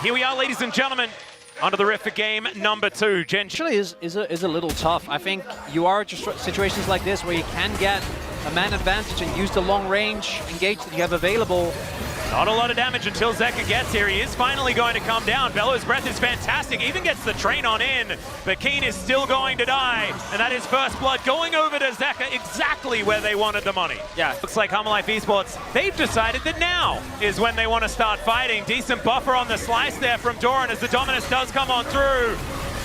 Here we are, ladies and gentlemen, onto the riff for game number 2. Actually is a little tough. I think you are just situations like this where you can get a man advantage and use the long range engage that you have available. Not a lot of damage until Zeka gets here. He is finally going to come down. Bellows' breath is fantastic. Even gets the train on in. But Keen is still going to die. And that is first blood going over to Zeka exactly where they wanted the money. Yeah, looks like Life Esports, they've decided that now is when they want to start fighting. Decent buffer on the slice there from Doran as the Dominus does come on through.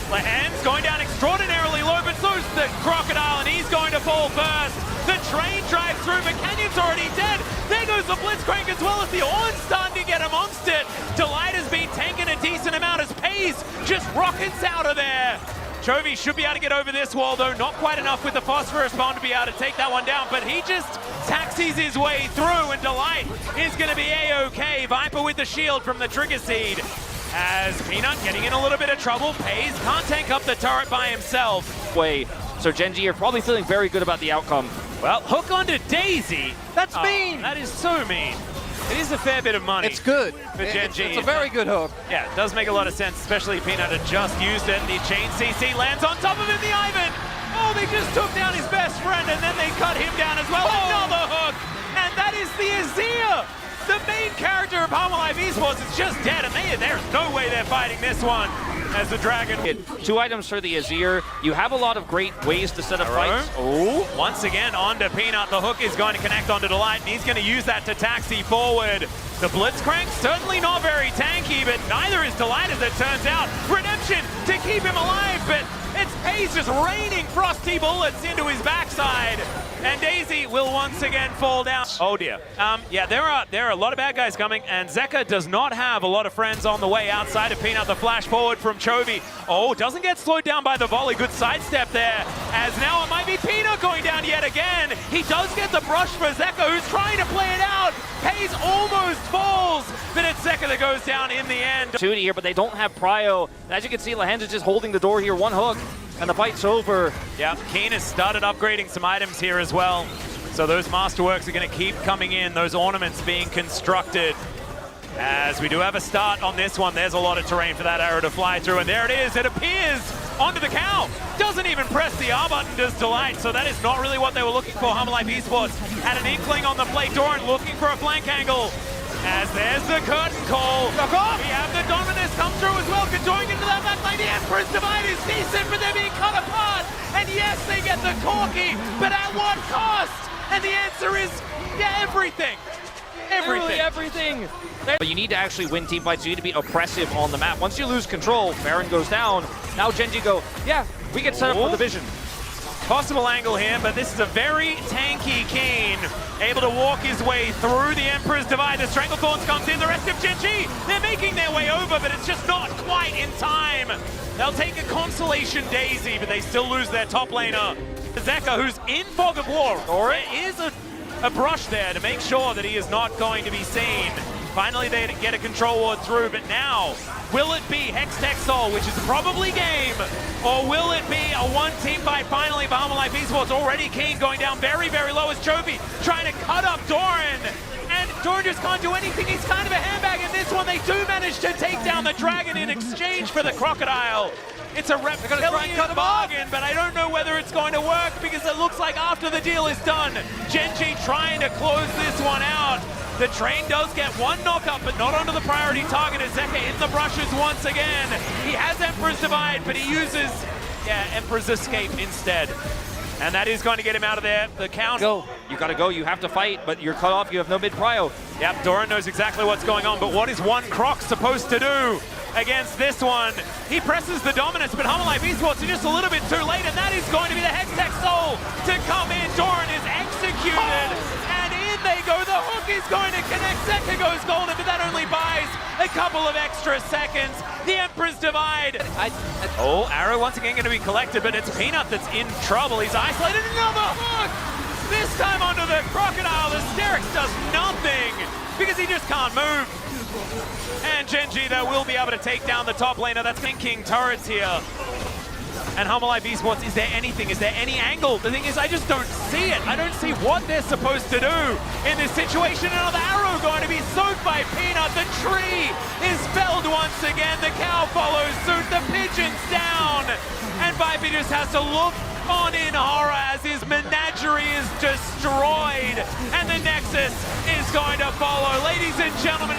Hands going down extraordinarily low, but so's the Crocodile, and he's going to fall first. The train drives through, but Canyon's already dead. There goes the Blitzcrank as well as the Ornn starting to get amongst it. Delight has been tanking a decent amount as Pays just rockets out of there. Chovy should be able to get over this wall, though not quite enough with the Phosphorus Bomb to be able to take that one down, but he just taxis his way through, and Delight is going to be A-OK. Viper with the shield from the Trigger Seed. As Peanut getting in a little bit of trouble. Pays can't tank up the turret by himself. So Genji, you're probably feeling very good about the outcome. Well, hook onto Daisy. That's mean. That is so mean. It is a fair bit of money. It's good. For Genji. It's a very good hook. Yeah, it does make a lot of sense, especially Peanut had just used it. The chain CC lands on top of him, the Ivan. Oh, they just took down his best friend, and then they cut him down as well. Another hook, and that is the Azir. The main character of Life Esports is just dead, and there's no way they're fighting this one as the Dragon. 2 items for the Azir. You have a lot of great ways to set up fights. Oh, once again onto Peanut. The hook is going to connect onto Delight, and he's going to use that to taxi forward. The Blitzcrank, certainly not very tanky, but neither is Delight as it turns out. Redemption to keep him alive, but it's Pays just raining frosty bullets into his backside. And Daisy will once again fall down. Oh dear. Yeah, there are a lot of bad guys coming, and Zeka does not have a lot of friends on the way outside of Peanut. The flash forward from Chovy. Oh, doesn't get slowed down by the volley. Good sidestep there. As now it might be Peanut going down yet again. He does get the brush for Zeka, who's trying to play it out. Pays almost falls, but it's Zeka that goes down in the end. Opportunity here, but they don't have Prio. As you can see, Lahens is just holding the door here. One hook, and the fight's over. Yeah, Keen has started upgrading some items here as well. So those Masterworks are going to keep coming in, those ornaments being constructed. As we do have a start on this one, there's a lot of terrain for that arrow to fly through, and there it is. It appears onto the cow. Doesn't even press the R button, does Delight, so that is not really what they were looking for. Life Esports had an inkling on the plate. Doran looking for a flank angle. As there's the curtain call. We have the Dominus come through as well. Going into that backline, the Emperor's Divide is decent, but they're being cut apart. And yes, they get the Corki, but at what cost? And the answer is, yeah, everything. Literally everything. But you need to actually win team fights. You need to be oppressive on the map. Once you lose control, Baron goes down. Now Genji go, yeah, we get set up for the vision. Possible angle here, but this is a very tanky Keen. Able to walk his way through the Emperor's Divide. The Stranglethorns comes in, the rest of Genji. They're making their way over, but it's just not quite in time. They'll take a consolation Daisy, but they still lose their top laner. Zeka, who's in Fog of War. There is a brush there to make sure that he is not going to be seen. Finally, they get a control ward through, but now, will it be Hextech Soul, which is probably game, or will it be a one-team fight finally for Life Esports? Already Keen going down very, very low as Chovy trying to cut up Doran, and Doran just can't do anything. He's kind of a handbag in this one. They do manage to take down the Dragon in exchange for the Crocodile. It's a reptilian bargain, but I don't know whether it's going to work because it looks like after the deal is done, Genji trying to close this one out. The train does get one knockup, but not onto the priority target as Zeka in the brushes once again. He has Emperor's Divide, but he uses, Emperor's Escape instead. And that is going to get him out of there. The count. You gotta go, you have to fight, but you're cut off, you have no mid-prio. Yep, Doran knows exactly what's going on, but what is one Croc supposed to do against this one? He presses the Dominus, but Life Esports are just a little bit too late, and that is going to be the Hextech Soul to come in. Doran is executed, and in they go. The hook is going to connect. Zeka goes golden, but that only buys a couple of extra seconds. The Emperor's Divide. Oh, arrow once again going to be collected, but it's Peanut that's in trouble. He's isolated. Another hook! This time onto the Crocodile. The Sterix does nothing because he just can't move. And Genji, though, will be able to take down the top laner. That's thinking turrets here. And Life Esports, is there anything? Is there any angle? The thing is, I just don't see it. I don't see what they're supposed to do in this situation. Another arrow going to be soaked by Peanut. The tree is felled once again. The cow follows suit. The pigeon's down. And Viper just has to look on in horror as his menagerie is destroyed. And the Nexus is going to follow. Ladies and gentlemen,